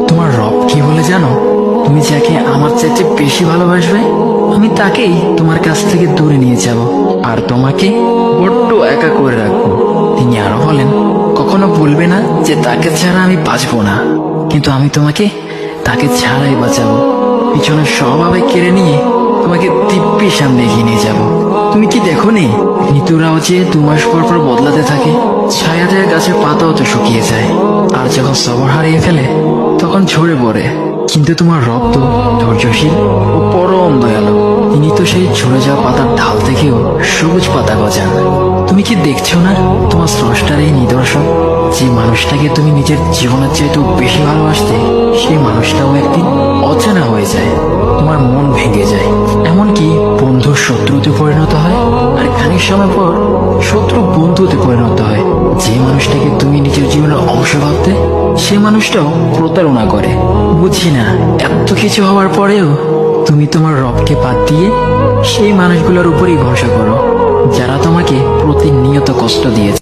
তোমার রব কি বলে জানো? তুমি যাকে আমার চাইতে বেশি ভালোবাসবে, আমি তাকেই তোমার কাছ থেকে দূরে নিয়ে যাব আর তোমাকে বড্ড একা করে রাখবো। তিনি আরো বলেন, কখনো বলবে না যে তাকে ছাড়া আমি বাঁচবো না, কিন্তু আমি তোমাকে তাকে ছাড়াই বাঁচাবো। পিছনে স্বভাবে কেড়ে নিয়ে তোমাকে দিব্যি সামনে এগিয়ে নিয়ে যাব। তুমি কি দেখো নি, ঋতুরাও যে 2 মাস পর পর বদলাতে থাকে, ছায়া দেয়া গাছের পাতাও তো শুকিয়ে যায়, আর যখন সবর হারিয়ে ফেলে তখন ঝরে পড়ে। কিন্তু তোমার রব তো ধৈর্যশীল ও পরম দয়ালু। তিনি তো সেই ঝরে যাওয়া পাতার ঢাল থেকেও সবুজ পাতা গজান। তুমি কি দেখছো না, তোমার স্রষ্টার এই নিদর্শন? যে মানুষটাকে তুমি নিজের জীবনের চাইতেও বেশি ভালোবাসতে, সেই মানুষটাও একদিন অচেনা হয়ে যায়, তোমার মন ভেঙে যায়, এমনকি বন্ধুর শত্রুতে পরিণত হয়। আর খানিক সময় পর শত্রু বন্ধুতে পরিণত হয়। যে মানুষটাকে তুমি নিজের জীবনের অংশ ভাবতে, সে মানুষটাও প্রতারণা করে। বুঝি না, এত কিছু হওয়ার পরেও তুমি তোমার রবকে বাদ দিয়ে সেই মানুষগুলোর উপরই ভরসা করো, যারা তোমাকে প্রতিনিয়ত কষ্ট দিয়েছে।